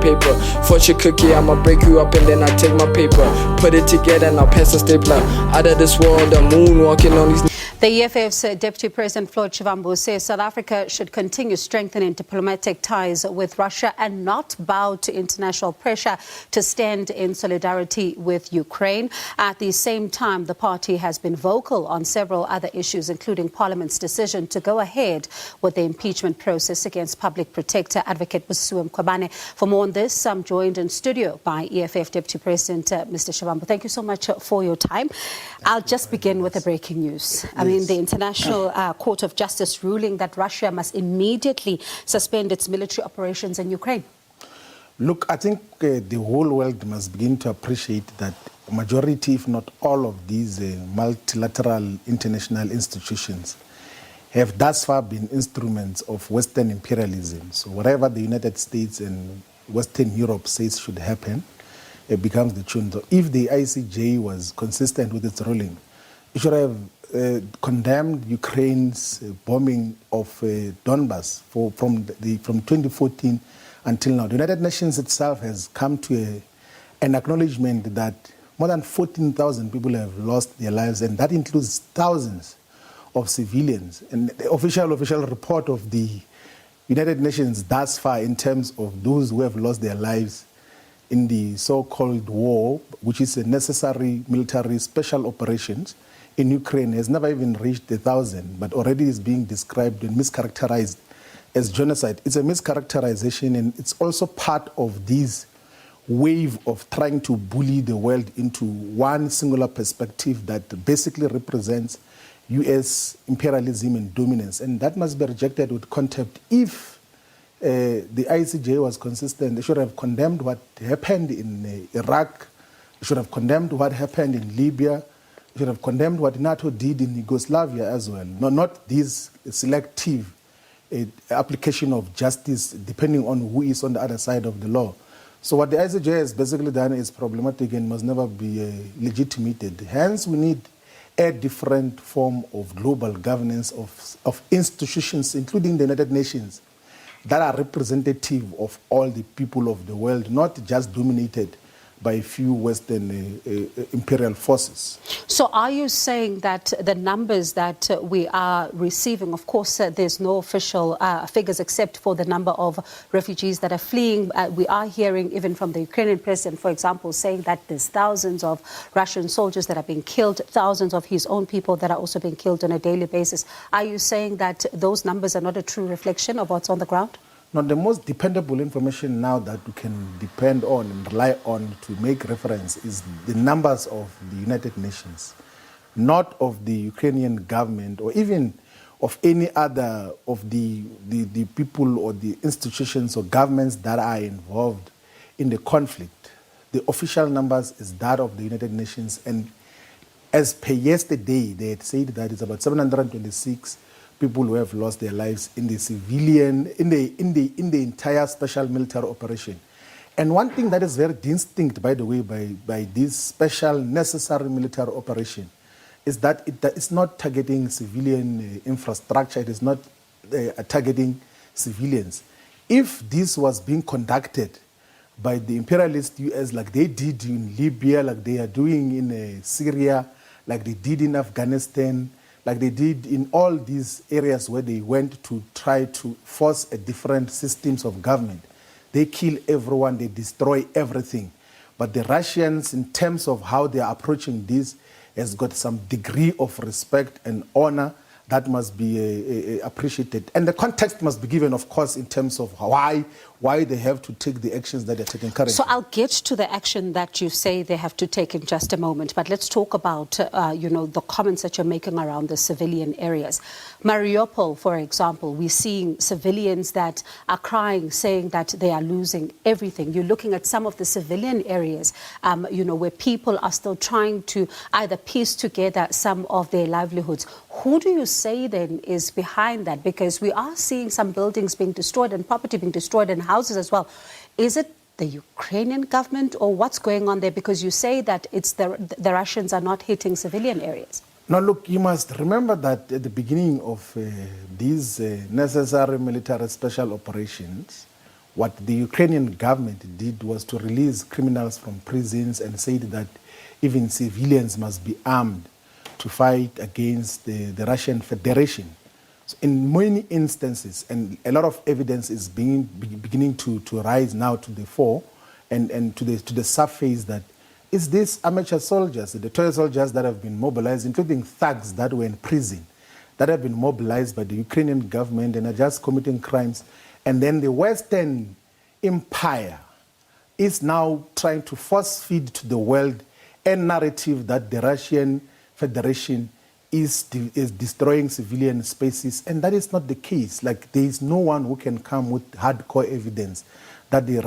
paper. Fortune cookie, I'ma break you up and then I take my paper. Put it together and I'll pass a stapler. Out of this world, the moon walking on these... The EFF's Deputy President Floyd Shivambu says South Africa should continue strengthening diplomatic ties with Russia and not bow to international pressure to stand in solidarity with Ukraine. At the same time, the party has been vocal on several other issues, including Parliament's decision to go ahead with the impeachment process against Public Protector Advocate Busiwe Mkhwebane. For more on this, I'm joined in studio by EFF Deputy President Mr. Shivambu. Thank you so much for your time. I'll just begin with the breaking news. I mean, the International Court of Justice ruling that Russia must immediately suspend its military operations in Ukraine. Look, I think the whole world must begin to appreciate that majority, if not all of these multilateral international institutions have thus far been instruments of Western imperialism. So whatever the United States and Western Europe says should happen, it becomes the tune. So if the ICJ was consistent with its ruling, it should have condemned Ukraine's bombing of Donbas from 2014 until now. The United Nations itself has come to an acknowledgement that more than 14,000 people have lost their lives, and that includes thousands of civilians. And the official report of the United Nations thus far in terms of those who have lost their lives in the so-called war, which is a necessary military special operations in Ukraine, has never even reached 1,000, but already is being described and mischaracterized as genocide. It's a mischaracterization, and it's also part of this wave of trying to bully the world into one singular perspective that basically represents U.S. imperialism and dominance, and that must be rejected with contempt. If the ICJ was consistent, they should have condemned what happened in Iraq, they should have condemned what happened in Libya, they should have condemned what NATO did in Yugoslavia as well. Not this selective application of justice depending on who is on the other side of the law. So what the ICJ has basically done is problematic and must never be legitimated. Hence, we need a different form of global governance of institutions, including the United Nations, that are representative of all the people of the world, not just dominated by a few Western imperial forces. So are you saying that the numbers that we are receiving, of course, there's no official figures except for the number of refugees that are fleeing. We are hearing even from the Ukrainian president, for example, saying that there's thousands of Russian soldiers that are being killed, thousands of his own people that are also being killed on a daily basis. Are you saying that those numbers are not a true reflection of what's on the ground? Now, the most dependable information now that we can depend on and rely on to make reference is the numbers of the United Nations, not of the Ukrainian government or even of any other of the people or the institutions or governments that are involved in the conflict. The official numbers is that of the United Nations, and as per yesterday, they had said that it's about 726 people who have lost their lives in the civilian, in the entire special military operation. And one thing that is very distinct, by the way, by this special necessary military operation is that it's not targeting civilian infrastructure, it is not targeting civilians. If this was being conducted by the imperialist US like they did in Libya, like they are doing in Syria, like they did in Afghanistan, like they did in all these areas where they went to try to force a different systems of government. They kill everyone, they destroy everything. But the Russians, in terms of how they are approaching this, has got some degree of respect and honor that must be appreciated. And the context must be given, of course, in terms of why they have to take the actions that they're taking currently. So I'll get to the action that you say they have to take in just a moment, but let's talk about, the comments that you're making around the civilian areas. Mariupol, for example, we're seeing civilians that are crying, saying that they are losing everything. You're looking at some of the civilian areas, where people are still trying to either piece together some of their livelihoods. Who do you say then is behind that? Because we are seeing some buildings being destroyed and property being destroyed and houses as well. Is it the Ukrainian government or what's going on there? Because you say that it's the Russians are not hitting civilian areas. Now, look, you must remember that at the beginning of these necessary military special operations, what the Ukrainian government did was to release criminals from prisons and said that even civilians must be armed to fight against the Russian Federation. So in many instances, and a lot of evidence is beginning to rise now to the fore and to the surface, that it's these amateur soldiers, the toy soldiers that have been mobilized, including thugs that were in prison, that have been mobilized by the Ukrainian government and are just committing crimes. And then the Western Empire is now trying to force feed to the world a narrative that the Russian Federation is destroying civilian spaces, and that is not the case. Like, there is no one who can come with hardcore evidence that the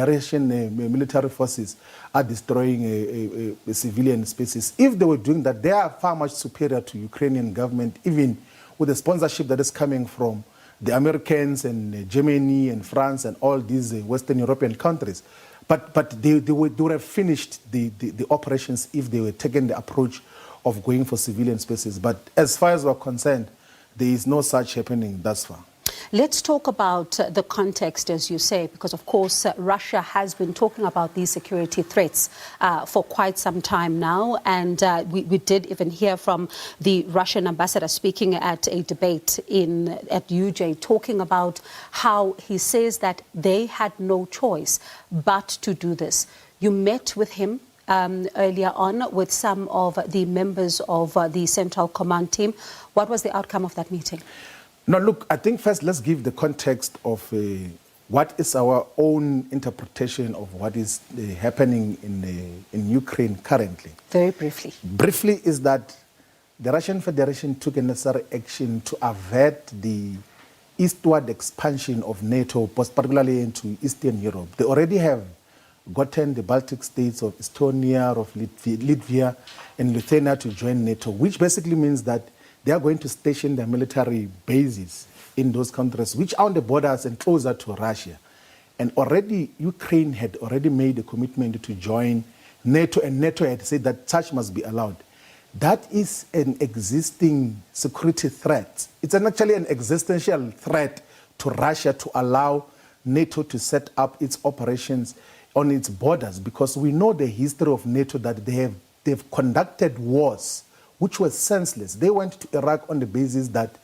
Russian military forces are destroying civilian spaces. If they were doing that, they are far much superior to Ukrainian government, even with the sponsorship that is coming from the Americans and Germany and France and all these Western European countries. But they would have finished the operations if they were taking the approach of going for civilian spaces. But as far as we're concerned, there is no such happening thus far. Let's talk about the context, as you say, because, of course, Russia has been talking about these security threats for quite some time now. And we did even hear from the Russian ambassador speaking at a debate at UJ, talking about how he says that they had no choice but to do this. You met with him earlier on with some of the members of the Central Command team. What was the outcome of that meeting? Now, look, I think first let's give the context of what is our own interpretation of what is happening in Ukraine currently. Very briefly. Briefly is that the Russian Federation took a necessary action to avert the eastward expansion of NATO, particularly into Eastern Europe. They already have gotten the Baltic states of Estonia, of Latvia, and Lithuania to join NATO, which basically means that they are going to station their military bases in those countries, which are on the borders and closer to Russia. And already Ukraine had already made a commitment to join NATO, and NATO had said that such must be allowed. That is an existing security threat. It's actually an existential threat to Russia to allow NATO to set up its operations on its borders, because we know the history of NATO, that they've conducted wars which were senseless. They went to Iraq on the basis that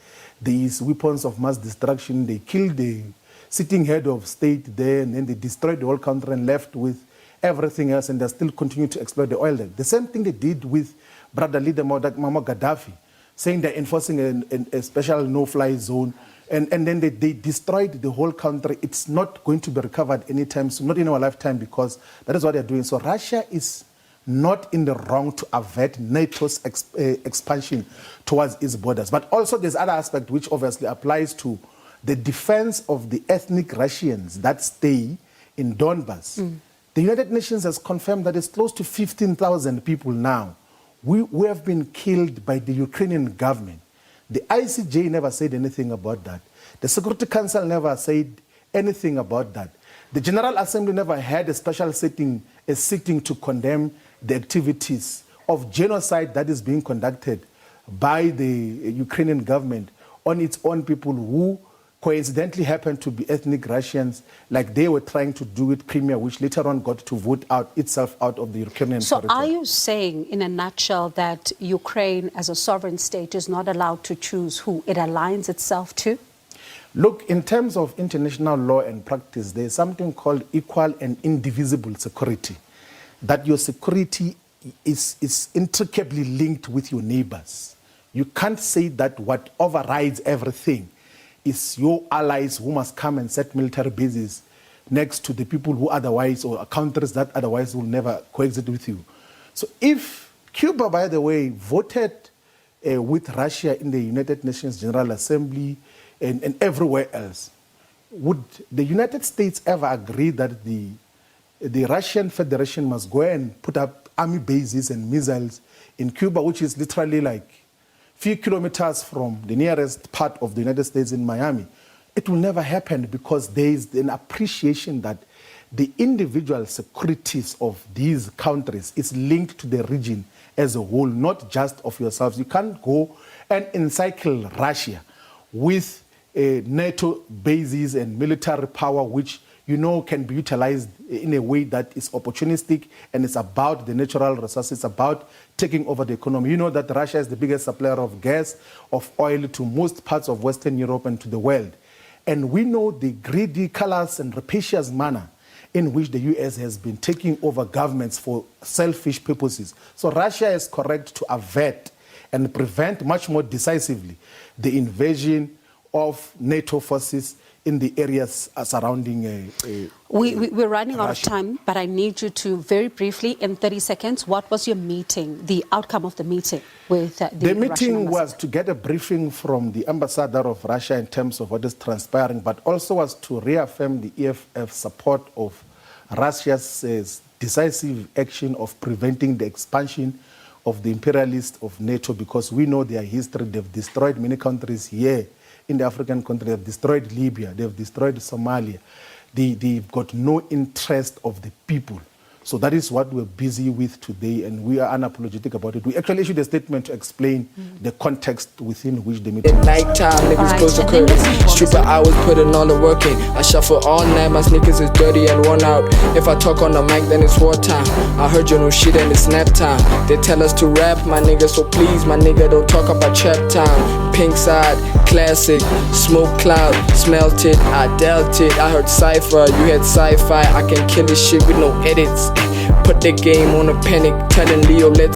these weapons of mass destruction, they killed the sitting head of state there, and then they destroyed the whole country and left with everything else, and they still continue to exploit the oil there. The same thing they did with brother leader Muammar Gaddafi, saying they're enforcing a special no-fly zone, and then they destroyed the whole country. It's not going to be recovered anytime soon, not in our lifetime, because that is what they're doing. So Russia is not in the wrong to avert NATO's expansion towards its borders. But also there's other aspect which obviously applies to the defense of the ethnic Russians that stay in Donbas. The United Nations has confirmed that it's close to 15,000 people now who have been killed by the Ukrainian government. The ICJ never said anything about that. The Security Council never said anything about that. The General Assembly never had a special sitting to condemn the activities of genocide that is being conducted by the Ukrainian government on its own people who coincidentally happen to be ethnic Russians, like they were trying to do with Crimea, which later on got to vote itself out of the Ukrainian territory. So are you saying, in a nutshell, that Ukraine as a sovereign state is not allowed to choose who it aligns itself to? Look, in terms of international law and practice, there's something called equal and indivisible security. That your security is intricately linked with your neighbors. You can't say that what overrides everything is your allies who must come and set military bases next to the people who otherwise, or countries that otherwise will never coexist with you. So if Cuba, by the way, voted with Russia in the United Nations General Assembly and everywhere else, would the United States ever agree that the Russian Federation must go and put up army bases and missiles in Cuba, which is literally like few kilometers from the nearest part of the United States in Miami? It will never happen, because there is an appreciation that the individual securities of these countries is linked to the region as a whole, not just of yourselves. You can't go and encircle Russia with NATO bases and military power, which can be utilized in a way that is opportunistic, and it's about the natural resources, it's about taking over the economy. You know that Russia is the biggest supplier of gas, of oil to most parts of Western Europe and to the world. And we know the greedy, callous, and rapacious manner in which the US has been taking over governments for selfish purposes. So Russia is correct to avert and prevent much more decisively the invasion of NATO forces in the areas surrounding We're running out of Russia. time, but I need you to very briefly, in 30 seconds, what was your meeting, the outcome of the meeting with the The Russian meeting ambassador? was to get a briefing from the ambassador of Russia in terms of what is transpiring, but also was to reaffirm the EFF support of Russia's decisive action of preventing the expansion of the imperialists of NATO, because we know their history. They've destroyed many countries here in the African country. They've destroyed Libya. They've destroyed Somalia. They've got no interest of the people. So that is what we're busy with today, and we are unapologetic about it. We actually issued a statement to explain the context within which the meeting At nighttime, niggas Alright, close the and then curtains. let's move on. Stupid hours, putting all the work in. I shuffle all night, my sneakers is dirty and worn out. If I talk on the mic, then it's wartime. I heard your new shit and it's nap time. They tell us to rap, my nigga, so please, my nigga, don't talk about trap time. Pink side, classic, smoke cloud, smelt it, I dealt it. I heard cypher, you had sci-fi. I can kill this shit with no edits. Put the game on a panic, telling Leo let's